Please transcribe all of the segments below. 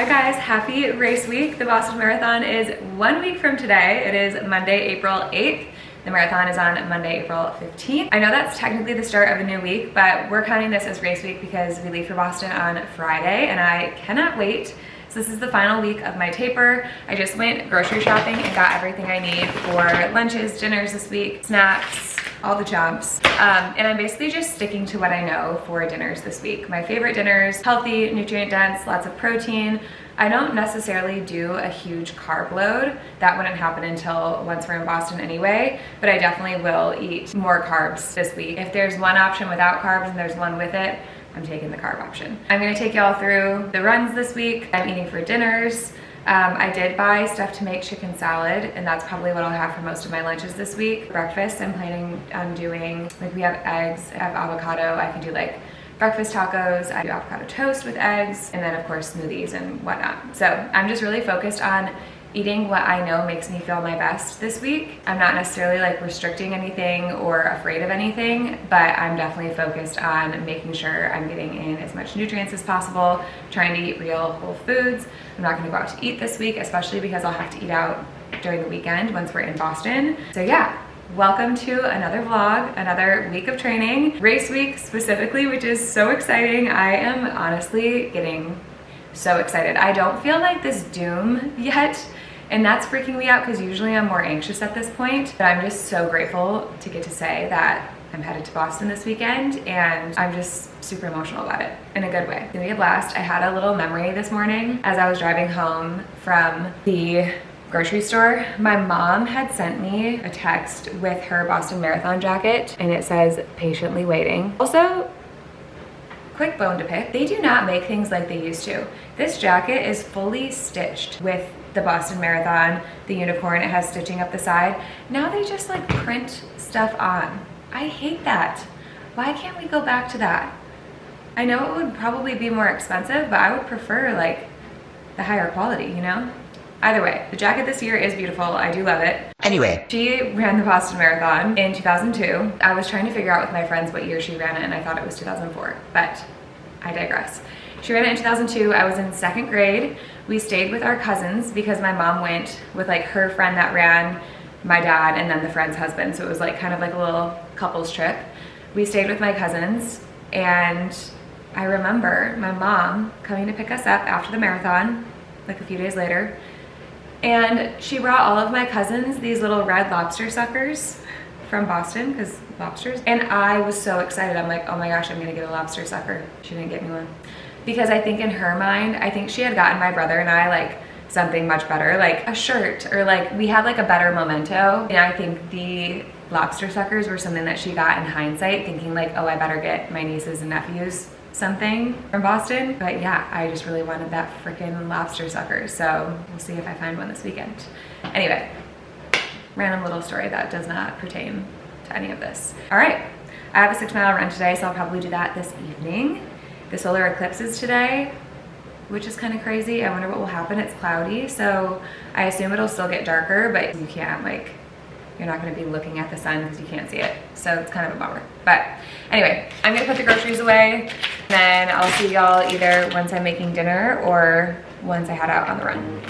Hi guys, happy race week. The Boston Marathon is 1 week from today. It is Monday, April 8th. The marathon is on Monday, April 15th. I know that's technically the start of a new week, but we're counting this as race week because we leave for Boston on Friday and I cannot wait. So this is the final week of my taper. I just went grocery shopping and got everything I need for lunches, dinners this week, snacks, all the chomps. And I'm basically just sticking to what I know for dinners this week. My favorite dinners: healthy, nutrient dense, lots of protein. I don't necessarily do a huge carb load. That wouldn't happen until once we're in Boston anyway, but I definitely will eat more carbs this week. If there's one option without carbs and there's one with it, I'm taking the carb option. I'm gonna take y'all through the runs this week. I'm eating for dinners. I did buy stuff to make chicken salad, and that's probably what I'll have for most of my lunches this week. Breakfast, I'm planning on doing, like, we have eggs, I have avocado. I can do like breakfast tacos. I do avocado toast with eggs, and then of course smoothies and whatnot. So I'm just really focused on eating what I know makes me feel my best this week. I'm not necessarily like restricting anything or afraid of anything, but I'm definitely focused on making sure I'm getting in as much nutrients as possible, trying to eat real whole foods. I'm not gonna go out to eat this week, especially because I'll have to eat out during the weekend once we're in Boston. So yeah, welcome to another vlog, another week of training, race week specifically, which is so exciting. I am honestly getting so excited. I don't feel like this doom yet, and that's freaking me out because usually I'm more anxious at this point, but I'm just so grateful to get to say that I'm headed to Boston this weekend, and I'm just super emotional about it in a good way. It's gonna be a blast. I had a little memory this morning as I was driving home from the grocery store. My mom had sent me a text with her Boston Marathon jacket, and it says patiently waiting. Also, quick bone to pick, they do not make things like they used to. This jacket is fully stitched with the Boston Marathon, the unicorn, it has stitching up the side. Now they just like print stuff on. I hate that. Why can't we go back to that? I know it would probably be more expensive, but I would prefer like the higher quality, you know? Either way, the jacket this year is beautiful. I do love it. Anyway, she ran the Boston Marathon in 2002. I was trying to figure out with my friends what year she ran it, and I thought it was 2004, but I digress. She ran it in 2002. I was in 2nd grade. We stayed with our cousins because my mom went with like her friend that ran, my dad, and then the friend's husband. So it was like kind of like a little couples trip. We stayed with my cousins, and I remember my mom coming to pick us up after the marathon, like a few days later, and she brought all of my cousins these little red lobster suckers from Boston, because lobsters, and I was so excited. I'm like, oh my gosh, I'm gonna get a lobster sucker. She didn't get me one. Because I think in her mind, I think she had gotten my brother and I like something much better, like a shirt, or like we had like a better memento. And I think the lobster suckers were something that she got in hindsight, thinking like, oh, I better get my nieces and nephews something from Boston. But yeah, I just really wanted that freaking lobster sucker. So we'll see if I find one this weekend. Anyway, random little story that does not pertain to any of this. All right, I have a 6-mile run today, so I'll probably do that this evening. The solar eclipse is today, which is kind of crazy. I wonder what will happen. It's cloudy, so I assume it'll still get darker, but you can't like, you're not gonna be looking at the sun because you can't see it. So it's kind of a bummer. But anyway, I'm gonna put the groceries away, then I'll see y'all either once I'm making dinner or once I head out on the run.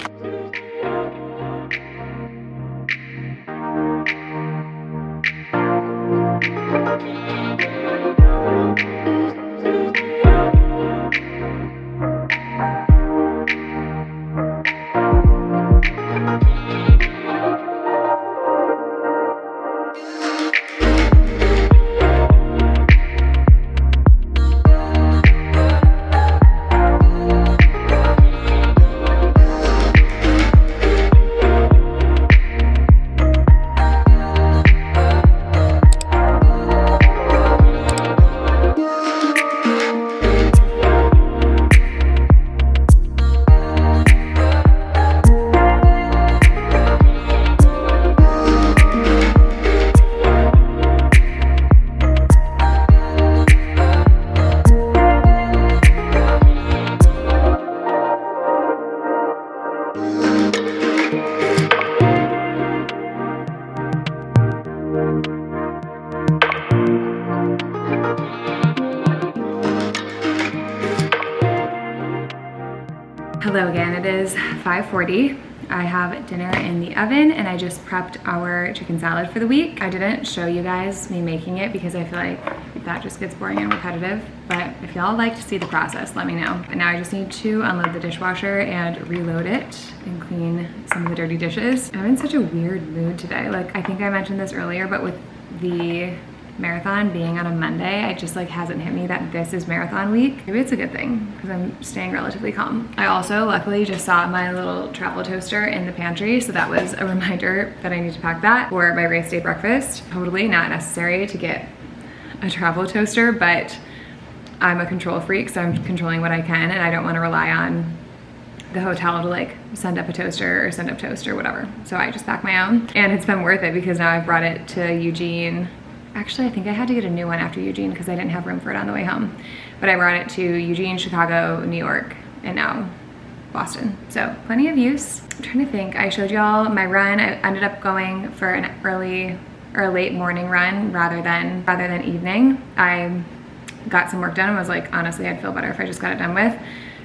Hello again, it is 5:40. I have dinner in the oven and I just prepped our chicken salad for the week. I didn't show you guys me making it because I feel like that just gets boring and repetitive, but if y'all like to see the process, let me know. And now I just need to unload the dishwasher and reload it and clean some of the dirty dishes. I'm in such a weird mood today. Like, I think I mentioned this earlier, but with the marathon being on a Monday, it just like hasn't hit me that this is marathon week. Maybe it's a good thing because I'm staying relatively calm. I also luckily just saw my little travel toaster in the pantry, so that was a reminder that I need to pack that for my race day breakfast. Totally not necessary to get a travel toaster, but I'm a control freak, so I'm controlling what I can, and I don't want to rely on the hotel to like send up a toaster or send up toast or whatever. So I just pack my own, and it's been worth it because now I've brought it to Eugene. Actually, I think I had to get a new one after Eugene because I didn't have room for it on the way home. But I brought it to Eugene, Chicago, New York, and now Boston. So plenty of use. I'm trying to think. I showed y'all my run. I ended up going for an early or a late morning run rather than evening. I got some work done and was like, honestly, I'd feel better if I just got it done with.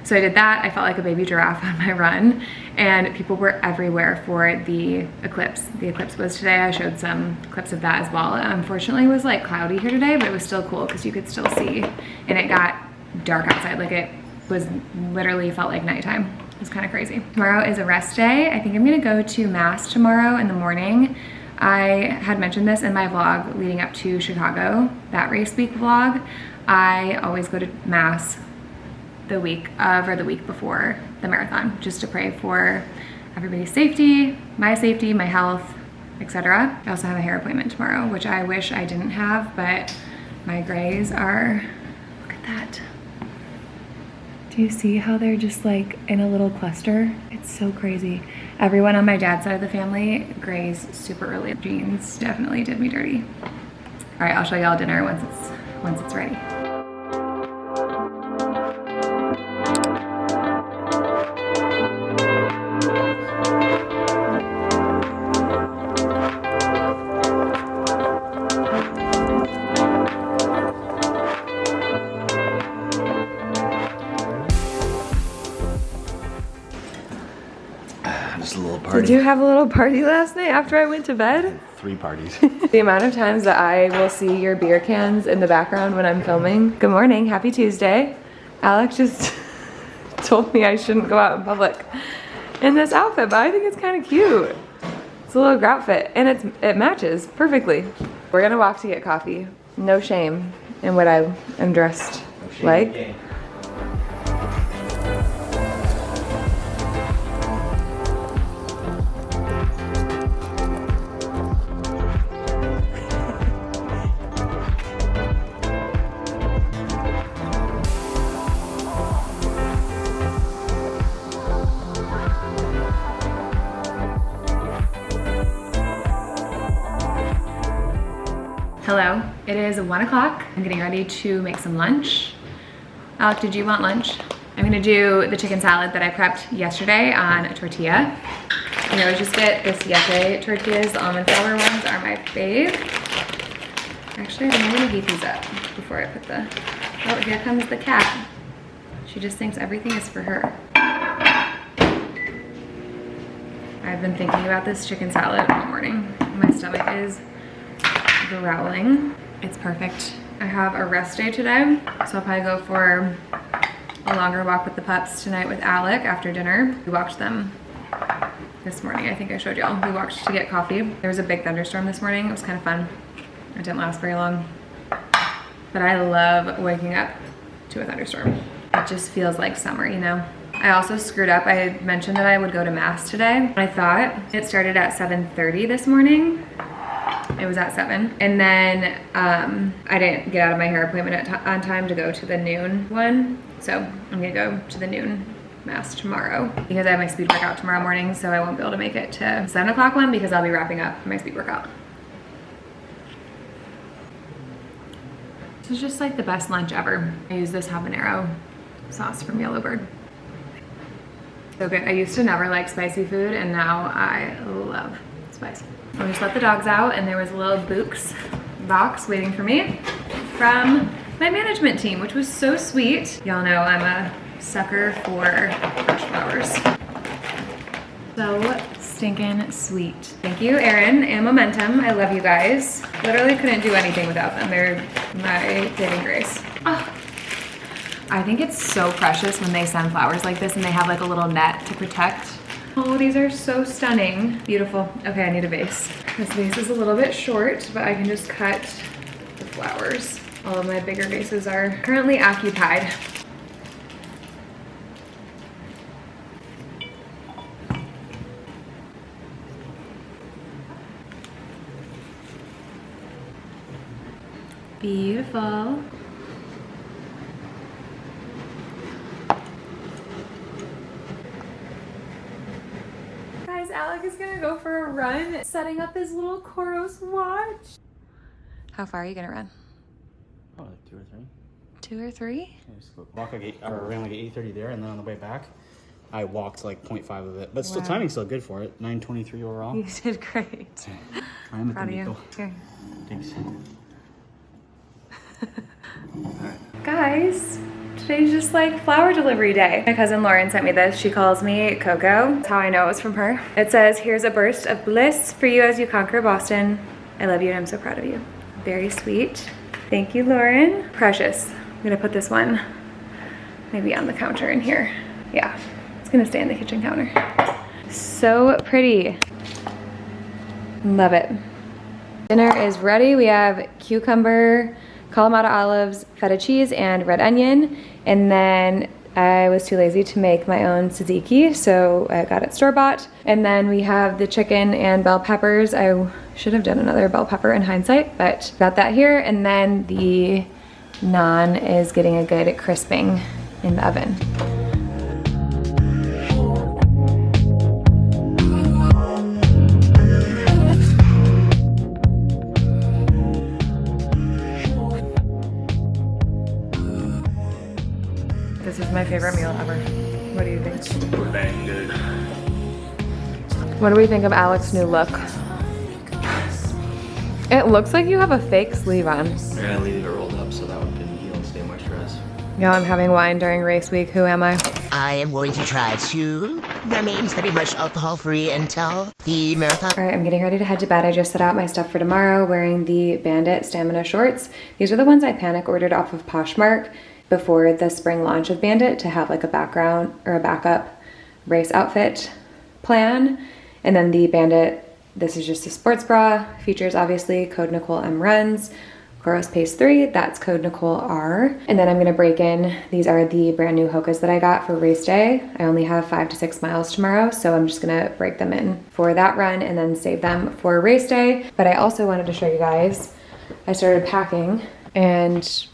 So I did that. I felt like a baby giraffe on my run, and people were everywhere for the eclipse. The eclipse was today. I showed some clips of that as well. Unfortunately, it was like cloudy here today, but it was still cool because you could still see, and it got dark outside. Like, it was literally felt like nighttime. It was kind of crazy. Tomorrow is a rest day. I think I'm gonna go to mass tomorrow in the morning. I had mentioned this in my vlog leading up to Chicago, that race week vlog. I always go to mass the week of or the week before the marathon, just to pray for everybody's safety, my health, etc. I also have a hair appointment tomorrow, which I wish I didn't have, but my grays are, look at that. Do you see how they're just like in a little cluster? It's so crazy. Everyone on my dad's side of the family grays super early. Jeans definitely did me dirty. All right, I'll show y'all dinner once it's ready. Did you have a little party last night after I went to bed? 3 parties. The amount of times that I will see your beer cans in the background when I'm filming. Good morning, happy Tuesday. Alex just told me I shouldn't go out in public in this outfit, but I think it's kind of cute. It's a little grout fit, and it matches perfectly. We're gonna walk to get coffee. No shame in what I am dressed like. Hello, it is 1 o'clock. I'm getting ready to make some lunch. Alec, did you want lunch? I'm gonna do the chicken salad that I prepped yesterday on a tortilla. I always just get the siete tortillas. The almond flour ones are my fave. Actually, I'm gonna heat these up before I put the, oh, here comes the cat. She just thinks everything is for her. I've been thinking about this chicken salad all morning. My stomach is growling. It's perfect. I have a rest day today, so I'll probably go for a longer walk with the pups tonight with Alec after dinner. We walked them this morning. I think I showed y'all. We walked to get coffee. There was a big thunderstorm this morning. It was kind of fun. It didn't last very long, but I love waking up to a thunderstorm. It just feels like summer, you know? I also screwed up. I had mentioned that I would go to mass today. I thought it started at 7:30 this morning. It was at 7. And then I didn't get out of my hair appointment on time to go to the noon one. So I'm gonna go to the noon mass tomorrow because I have my speed workout tomorrow morning, so I won't be able to make it to 7 o'clock one because I'll be wrapping up my speed workout. This is just like the best lunch ever. I use this habanero sauce from Yellowbird. So good. I used to never like spicy food, and now I love spice. I just let the dogs out, and there was a little Books box waiting for me from my management team, which was so sweet. Y'all know I'm a sucker for fresh flowers. So stinking sweet. Thank you, Erin and Momentum. I love you guys. Literally couldn't do anything without them. They're my saving grace. Oh, I think it's so precious when they send flowers like this and they have like a little net to protect. Oh, these are so stunning. Beautiful. Okay, I need a vase. This vase is a little bit short, but I can just cut the flowers. All of my bigger vases are currently occupied. Beautiful. Guys, Alec is gonna go for a run, setting up his little Koros watch. How far are you gonna run? Oh, like 2 or 3. 2 or 3? Yeah, just ran like 8:30 there, and then on the way back, I walked like 0.5 of it. But still, timing's still good for it. 9:23 overall. You did great. I'm Proud of you. Here. Thanks. Guys, today's just like flower delivery day. My cousin Lauren sent me this. She calls me Coco. That's how I know it was from her. It says, "Here's a burst of bliss for you as you conquer Boston. I love you and I'm so proud of you." Very sweet. Thank you, Lauren. Precious. I'm gonna put this one maybe on the counter in here. Yeah, it's gonna stay on the kitchen counter. So pretty. Love it. Dinner is ready. We have cucumber, Kalamata olives, feta cheese, and red onion. And then I was too lazy to make my own tzatziki, so I got it store-bought. And then we have the chicken and bell peppers. I should have done another bell pepper in hindsight, but got that here. And then the naan is getting a good crisping in the oven. This is my favorite meal ever. What do you think? Super bang good. What do we think of Alec's new look? It looks like you have a fake sleeve on. We're gonna leave it rolled up so that one can heal and stay moisturized. Yeah, I'm having wine during race week. Who am I? I am going to try to remain very much alcohol-free until the marathon. All right, I'm getting ready to head to bed. I just set out my stuff for tomorrow, wearing the Bandit Stamina shorts. These are the ones I panic ordered off of Poshmark before the spring launch of Bandit to have like a background or a backup race outfit plan. And then the Bandit, this is just a sports bra, features obviously code Nicole M runs, Koros Pace 3, that's code Nicole R. And then I'm gonna break in, these are the brand new Hokas that I got for race day. I only have 5 to 6 miles tomorrow, so I'm just gonna break them in for that run and then save them for race day. But I also wanted to show you guys, I started packing and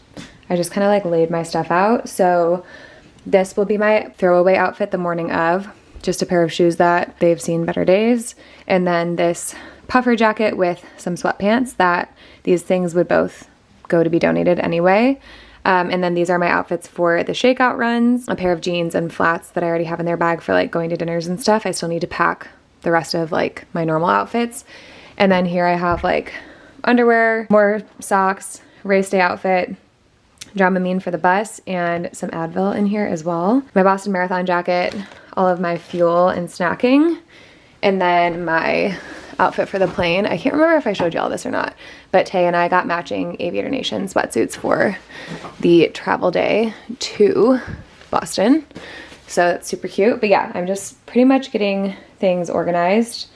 I just kind of like laid my stuff out. So this will be my throwaway outfit the morning of, just a pair of shoes that they've seen better days. And then this puffer jacket with some sweatpants that these things would both go to be donated anyway. And then these are my outfits for the shakeout runs, a pair of jeans and flats that I already have in their bag for like going to dinners and stuff. I still need to pack the rest of like my normal outfits. And then here I have like underwear, more socks, race day outfit, Dramamine for the bus, and some Advil in here as well. My Boston Marathon jacket, all of my fuel and snacking, and then my outfit for the plane. I can't remember if I showed you all this or not, but Tay and I got matching Aviator Nation sweatsuits for the travel day to Boston. So that's super cute. But yeah, I'm just pretty much getting things organized.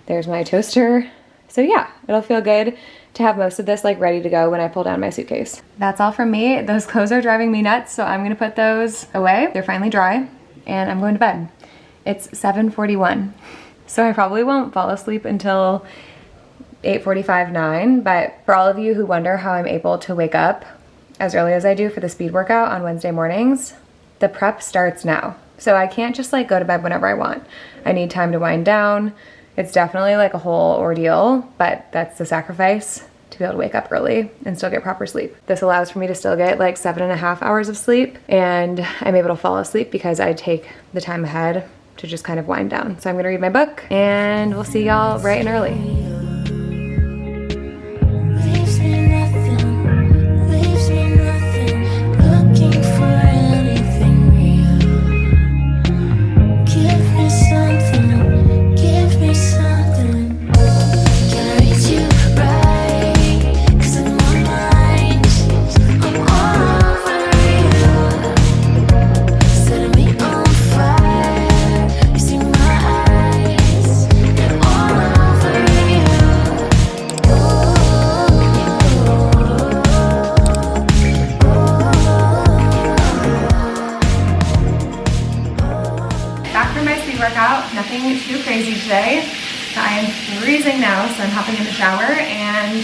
There's my toaster. So yeah, it'll feel good to have most of this like ready to go when I pull down my suitcase. That's all from me. Those clothes are driving me nuts, so I'm gonna put those away. They're finally dry, and I'm going to bed. It's 7:41, so I probably won't fall asleep until 8:45, 9, but for all of you who wonder how I'm able to wake up as early as I do for the speed workout on Wednesday mornings, the prep starts now. So I can't just like go to bed whenever I want. I need time to wind down. It's definitely like a whole ordeal, but that's the sacrifice to be able to wake up early and still get proper sleep. This allows for me to still get like 7.5 hours of sleep, and I'm able to fall asleep because I take the time ahead to just kind of wind down. So I'm gonna read my book and we'll see y'all bright and early. Leaves me nothing. nothing too crazy today. I am freezing now, so I'm hopping in the shower and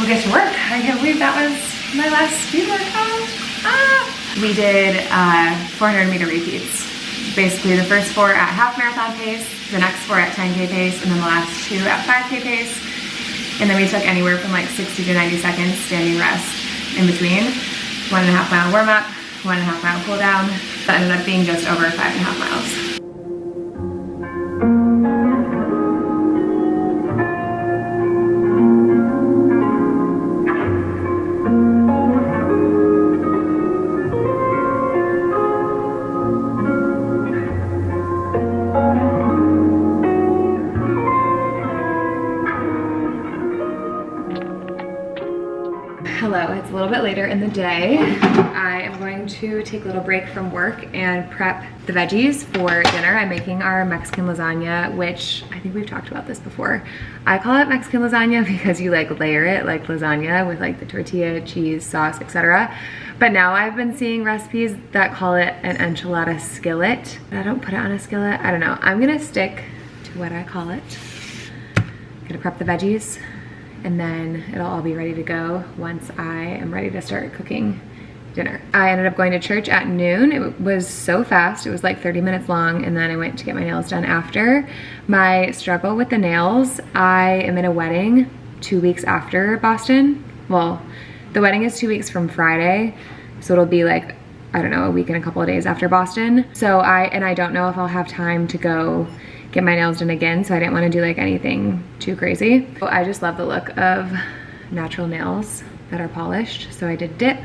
we'll get to work. I can't believe that was my last speed workout. We did 400-meter repeats. Basically the first 4 at half marathon pace, the next 4 at 10K pace, and then the last 2 at 5K pace. And then we took anywhere from like 60 to 90 seconds standing rest in between. 1.5 mile warm up, 1.5 mile cool down. That ended up being just over 5.5 miles. Hello, it's a little bit later in the day. I am going to take a little break from work and prep the veggies for dinner. I'm making our Mexican lasagna, which I think we've talked about this before. I call it Mexican lasagna because you like layer it like lasagna with like the tortilla, cheese, sauce, etc. But now I've been seeing recipes that call it an enchilada skillet. I don't put it on a skillet. I don't know. I'm gonna stick to what I call it. I'm gonna prep the veggies, and then it'll all be ready to go once I am ready to start cooking dinner. I ended up going to church at noon. It was so fast. It was like 30 minutes long, and then I went to get my nails done after. My struggle with the nails, I am in a wedding 2 weeks after Boston. Well, the wedding is 2 weeks from Friday, so it'll be like, I don't know, a week and a couple of days after Boston. So I don't know if I'll have time to go get my nails done again, so I didn't want to do like anything too crazy. I just love the look of natural nails that are polished, so I did dip.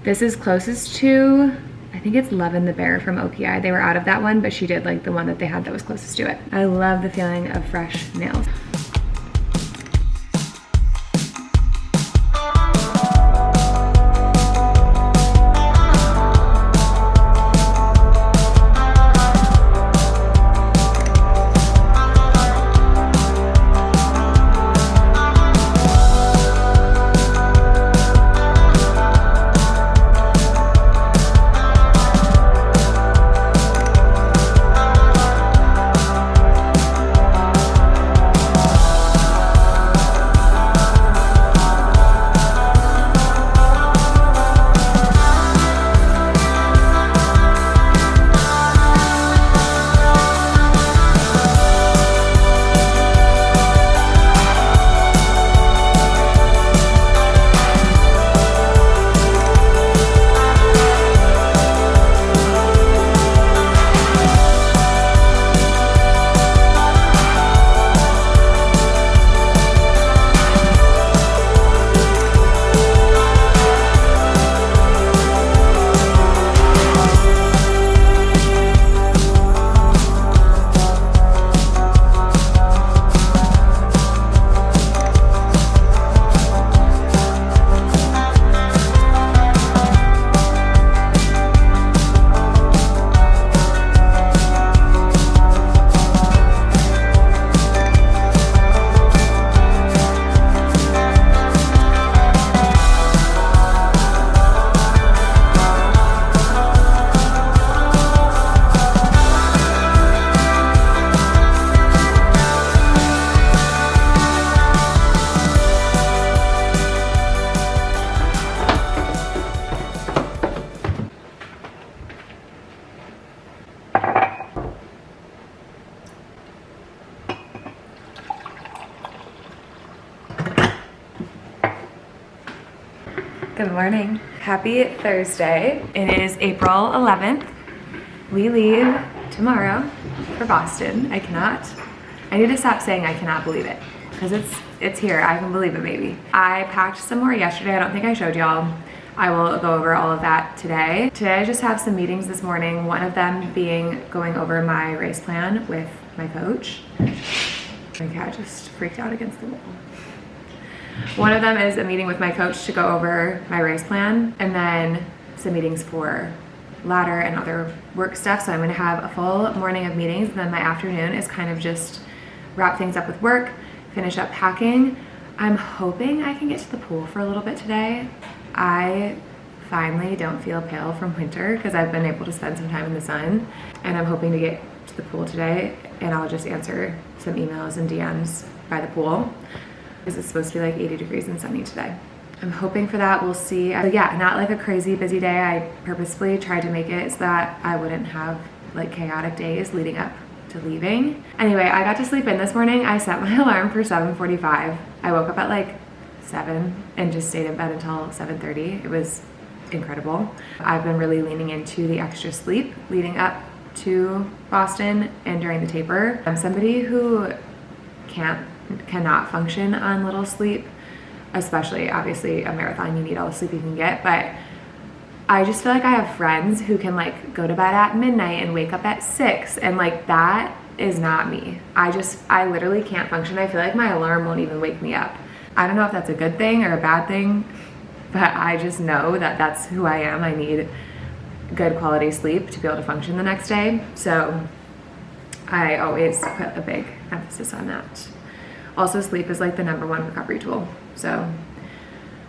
This is closest to, I think it's Levin the Bear from OPI. They were out of that one, but she did like the one that they had that was closest to it. I love the feeling of fresh nails. Good morning. Happy Thursday. It is April 11th. We leave tomorrow for Boston. I need to stop saying I cannot believe it, because it's here. I can believe it, maybe. I packed some more yesterday. I don't think I showed y'all. I will go over all of that today. Today I just have some meetings this morning, one of them being going over my race plan with my coach. My cat just freaked out against the wall. One of them is a meeting with my coach to go over my race plan, and then some meetings for ladder and other work stuff. So I'm gonna have a full morning of meetings, and then my afternoon is kind of just wrap things up with work, finish up packing. I'm hoping I can get to the pool for a little bit today. I finally don't feel pale from winter because I've been able to spend some time in the sun, and I'm hoping to get to the pool today, and I'll just answer some emails and DMs by the pool because it's supposed to be like 80 degrees and sunny today. I'm hoping for that. We'll see. Yeah, not like a crazy busy day. I purposefully tried to make it so that I wouldn't have like chaotic days leading up to leaving. Anyway, I got to sleep in this morning. I set my alarm for 7:45. I woke up at like 7 and just stayed in bed until 7:30. It was incredible. I've been really leaning into the extra sleep leading up to Boston and during the taper. I'm somebody who cannot function on little sleep, especially obviously a marathon, you need all the sleep you can get, but I just feel like I have friends who can like go to bed at midnight and wake up at 6, and like that is not me. I literally can't function. I feel like my alarm won't even wake me up. I don't know if that's a good thing or a bad thing, but I just know that that's who I am. I need good quality sleep to be able to function the next day. So I always put a big emphasis on that. Also, sleep is like the #1 recovery tool. So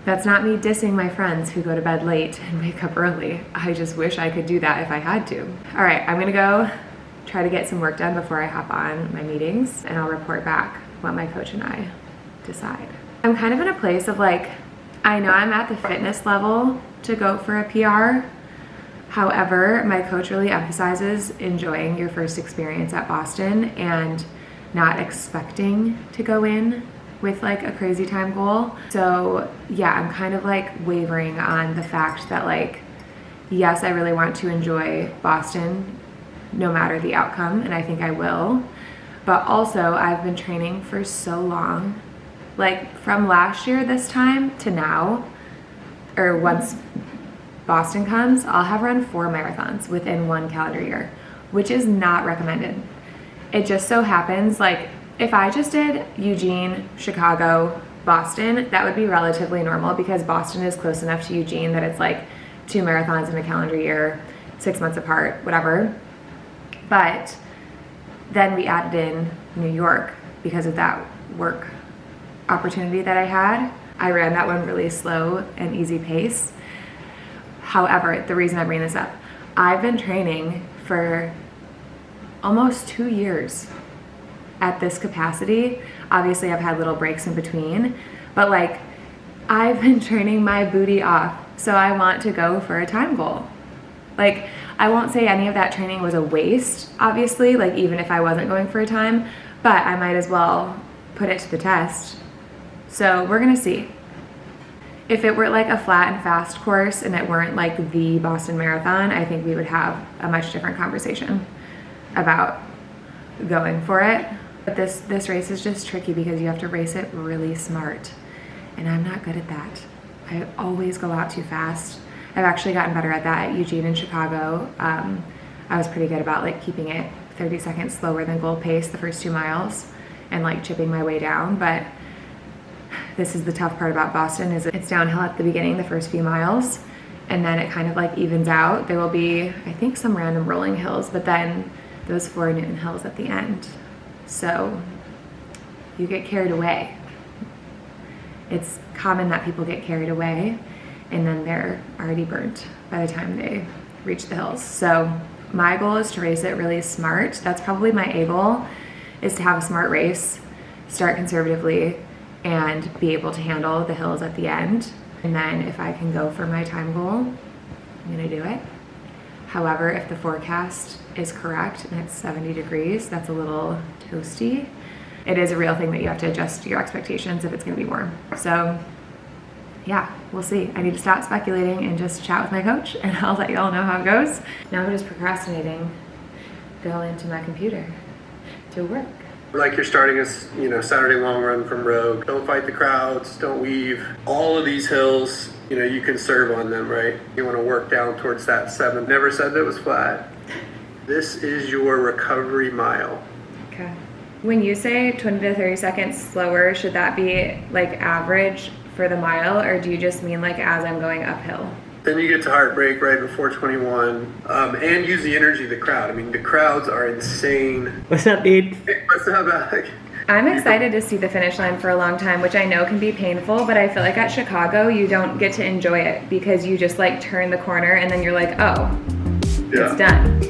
that's not me dissing my friends who go to bed late and wake up early. I just wish I could do that if I had to. All right, I'm gonna go try to get some work done before I hop on my meetings, and I'll report back what my coach and I decide. I'm kind of in a place of like, I know I'm at the fitness level to go for a PR. However, my coach really emphasizes enjoying your first experience at Boston and not expecting to go in with like a crazy time goal. So yeah, I'm kind of like wavering on the fact that like, yes, I really want to enjoy Boston no matter the outcome, and I think I will. But also I've been training for so long, like from last year this time to now, or once Boston comes, I'll have run 4 marathons within 1 calendar year, which is not recommended. It just so happens, like if I just did Eugene, Chicago, Boston, that would be relatively normal because Boston is close enough to Eugene that it's like 2 marathons in a calendar year, 6 months apart, whatever. But then we added in New York because of that work opportunity that I had. I ran that one really slow and easy pace. However, the reason I bring this up, I've been training for almost 2 years at this capacity. Obviously, I've had little breaks in between, but like I've been training my booty off, so I want to go for a time goal. Like, I won't say any of that training was a waste, obviously, like even if I wasn't going for a time, but I might as well put it to the test. So we're gonna see. If it were like a flat and fast course and it weren't like the Boston Marathon, I think we would have a much different conversation about going for it. But this race is just tricky because you have to race it really smart, and I'm not good at that. I always go out too fast. I've actually gotten better at that at Eugene and Chicago. I was pretty good about like keeping it 30 seconds slower than goal pace the first 2 miles and like chipping my way down, but this is the tough part about Boston is it's downhill at the beginning, the first few miles, and then it kind of like evens out. There will be, I think, some random rolling hills, but then those 4 Newton hills at the end. So you get carried away. It's common that people get carried away and then they're already burnt by the time they reach the hills. So my goal is to race it really smart. That's probably my A goal, is to have a smart race, start conservatively, and be able to handle the hills at the end. And then if I can go for my time goal, I'm gonna do it. However, if the forecast is correct and it's 70 degrees, that's a little toasty. It is a real thing that you have to adjust your expectations if it's gonna be warm. So yeah, we'll see. I need to stop speculating and just chat with my coach, and I'll let y'all know how it goes. Now I'm just procrastinating, go into my computer to work. Like you're starting a Saturday long run from Rogue. Don't fight the crowds, don't weave. All of these hills, you can serve on them, right? You want to work down towards that 7. Never said that it was flat. This is your recovery mile. Okay. When you say 20 to 30 seconds slower, should that be like average for the mile, or do you just mean like as I'm going uphill? Then you get to heartbreak right before 21, and use the energy of the crowd. I mean, the crowds are insane. What's up, dude? Hey, what's up, Alec? I'm excited to see the finish line for a long time, which I know can be painful, but I feel like at Chicago, you don't get to enjoy it because you just like turn the corner and then you're like, oh, it's done.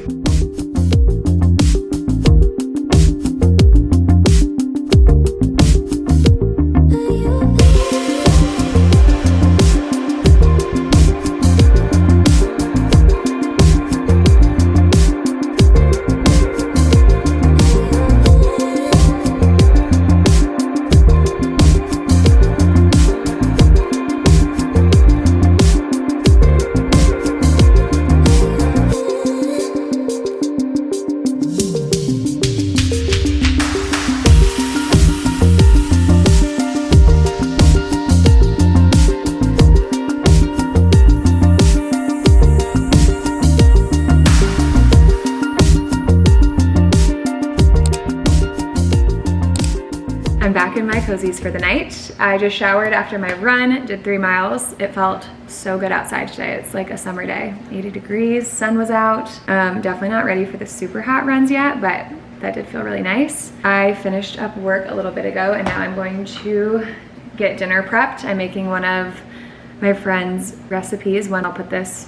in my cozies for the night. I just showered after my run, did 3 miles. It felt so good outside today. It's like a summer day, 80 degrees, sun was out. Definitely not ready for the super hot runs yet, but that did feel really nice. I finished up work a little bit ago and now I'm going to get dinner prepped. I'm making one of my friend's recipes. I'll put this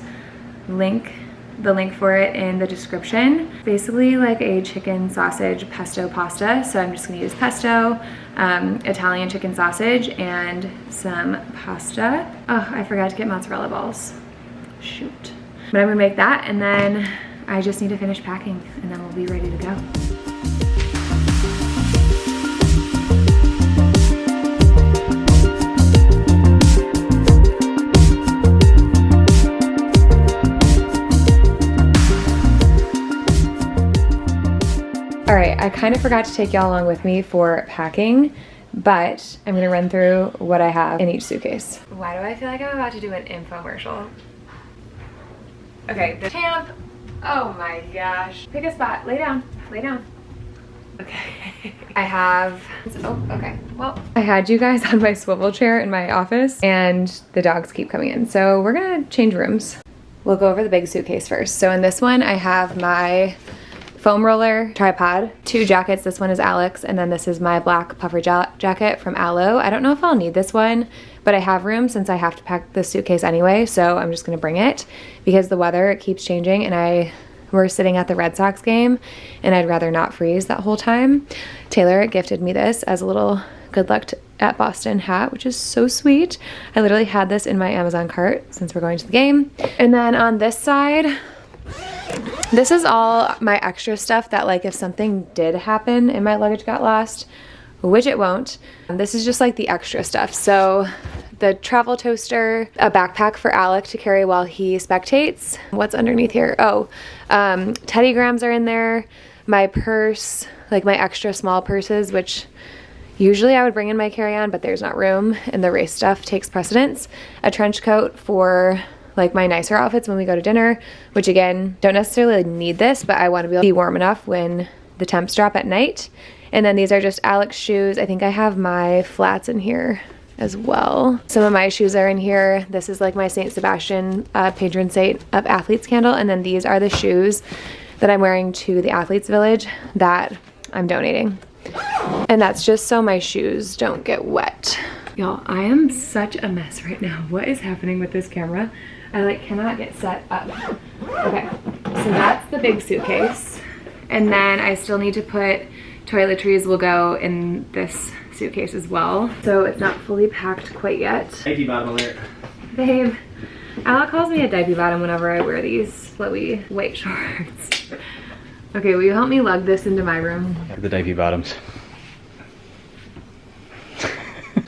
the link for it in the description. Basically like a chicken sausage pesto pasta. So I'm just gonna use pesto, Italian chicken sausage, and some pasta. Oh, I forgot to get mozzarella balls. Shoot. But I'm gonna make that and then I just need to finish packing and then we'll be ready to go. All right, I kind of forgot to take y'all along with me for packing, but I'm gonna run through what I have in each suitcase. Why do I feel like I'm about to do an infomercial? Okay, the champ. Oh my gosh. Pick a spot, lay down, lay down. Okay. I have, oh, okay. Well, I had you guys on my swivel chair in my office and the dogs keep coming in. So we're gonna change rooms. We'll go over the big suitcase first. So in this one, I have my foam roller tripod, 2 jackets. This one is Alex, and then this is my black puffer jacket from Aloe. I don't know if I'll need this one, but I have room since I have to pack this suitcase anyway, so I'm just gonna bring it because the weather keeps changing and we're sitting at the Red Sox game and I'd rather not freeze that whole time. Taylor gifted me this as a little good luck at Boston hat, which is so sweet. I literally had this in my Amazon cart since we're going to the game. And then on this side, this is all my extra stuff that like if something did happen and my luggage got lost, which it won't, this is just like the extra stuff. So the travel toaster, a backpack for Alec to carry while he spectates. What's underneath here? Oh, Teddy Grahams are in there. My purse, like my extra small purses, which usually I would bring in my carry-on, but there's not room and the race stuff takes precedence. A trench coat for like my nicer outfits when we go to dinner, which again, don't necessarily need this, but I want to be warm enough when the temps drop at night. And then these are just Alex shoes. I think I have my flats in here as well. Some of my shoes are in here. This is like my St. Sebastian patron saint of athletes candle. And then these are the shoes that I'm wearing to the athletes village that I'm donating. And that's just so my shoes don't get wet. Y'all, I am such a mess right now. What is happening with this camera? I like cannot get set up. Okay, so that's the big suitcase. And then I still need to put toiletries will go in this suitcase as well. So it's not fully packed quite yet. Diaper bottom alert. Babe, Alec calls me a diaper bottom whenever I wear these flowy white shorts. Okay, will you help me lug this into my room? The diaper bottoms.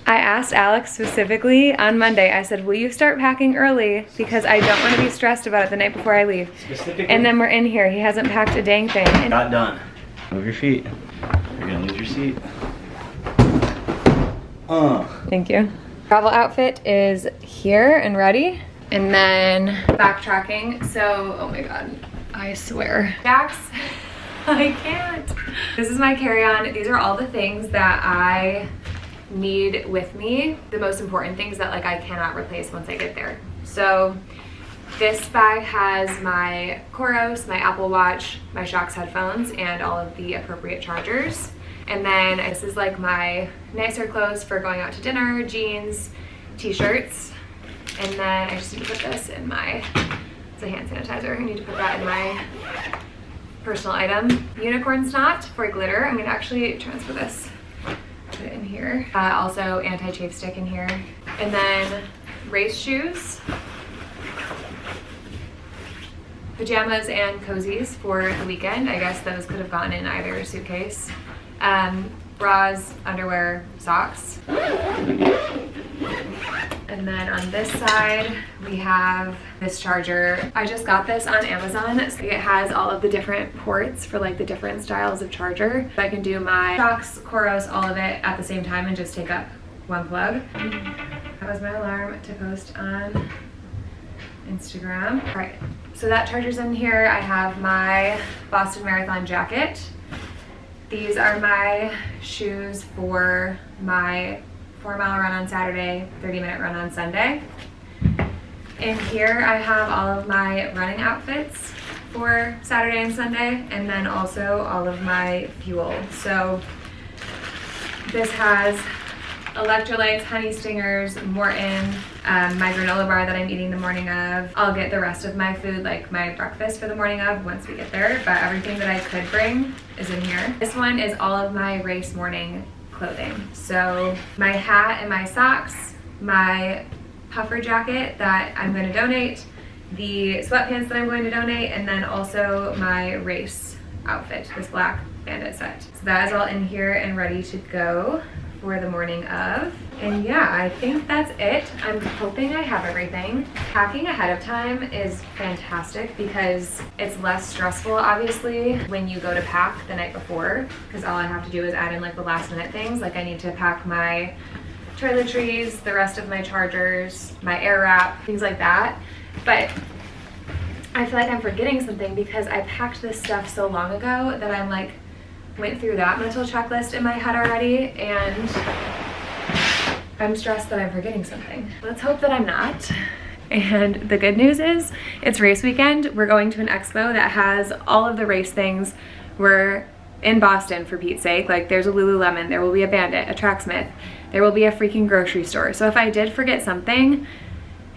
I asked Alex specifically on Monday, I said, will you start packing early? Because I don't want to be stressed about it the night before I leave. And then we're in here, he hasn't packed a dang thing. And not done. Move your feet. You're gonna lose your seat. Thank you. Travel outfit is here and ready. And then backtracking, so, oh my God, I swear. Jax, I can't. This is my carry-on. These are all the things that I need with me, the most important things that like I cannot replace once I get there. So this bag has my Koros, my Apple Watch, my Shox headphones, and all of the appropriate chargers. And then this is like my nicer clothes for going out to dinner, jeans, t-shirts. And then I just need to put this in my, it's a hand sanitizer. I need to put that in my personal item. Unicorn snot for glitter. I'm gonna actually transfer this. Put it in here. Also anti-chafe stick in here. And then race shoes, pajamas and cozies for the weekend. I guess those could have gone in either suitcase. Bras, underwear, socks. And then on this side, we have this charger. I just got this on Amazon. So it has all of the different ports for like the different styles of charger. I can do my Shox, Koros, all of it at the same time and just take up one plug. That was my alarm to post on Instagram. All right, so that charger's in here. I have my Boston Marathon jacket. These are my shoes for my 4-mile run on Saturday, 30-minute run on Sunday. In here I have all of my running outfits for Saturday and Sunday, and then also all of my fuel. So this has electrolytes, honey stingers, Morton, my granola bar that I'm eating the morning of. I'll get the rest of my food, like my breakfast for the morning of, once we get there, but everything that I could bring is in here. This one is all of my race morning clothing. So my hat and my socks, my puffer jacket that I'm going to donate, the sweatpants that I'm going to donate, and then also my race outfit, this black bandit set. So that is all in here and ready to go for the morning of. And yeah, I think that's it. I'm hoping I have everything. Packing ahead of time is fantastic because it's less stressful, obviously, when you go to pack the night before, because all I have to do is add in like the last minute things. Like I need to pack my toiletries, the rest of my chargers, my air wrap, things like that. But I feel like I'm forgetting something because I packed this stuff so long ago that I'm like, went through that mental checklist in my head already, and I'm stressed that I'm forgetting something. Let's hope that I'm not. And the good news is it's race weekend. We're going to an expo that has all of the race things. We're in Boston, for Pete's sake. Like there's a Lululemon, there will be a Bandit, a Tracksmith, there will be a freaking grocery store. So if I did forget something,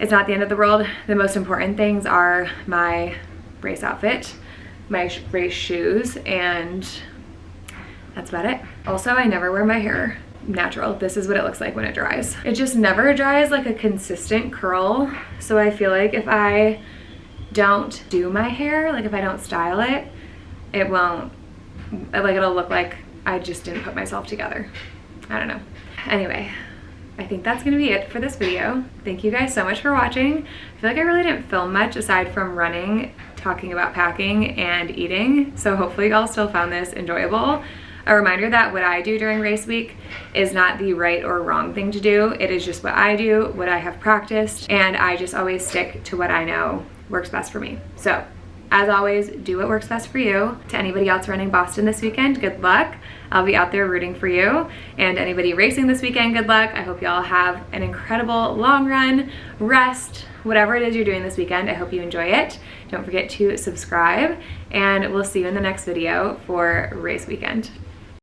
it's not the end of the world. The most important things are my race outfit, my race shoes, and that's about it. Also, I never wear my hair natural. This is what it looks like when it dries. It just never dries like a consistent curl. So I feel like if I don't do my hair, like if I don't style it, it won't, like it'll look like I just didn't put myself together. I don't know. Anyway, I think that's gonna be it for this video. Thank you guys so much for watching. I feel like I really didn't film much aside from running, talking about packing, and eating. So hopefully y'all still found this enjoyable. A reminder that what I do during race week is not the right or wrong thing to do. It is just what I do, what I have practiced, and I just always stick to what I know works best for me. So, as always, do what works best for you. To anybody else running Boston this weekend, good luck. I'll be out there rooting for you. And anybody racing this weekend, good luck. I hope y'all have an incredible long run, rest, whatever it is you're doing this weekend. I hope you enjoy it. Don't forget to subscribe, and we'll see you in the next video for race weekend.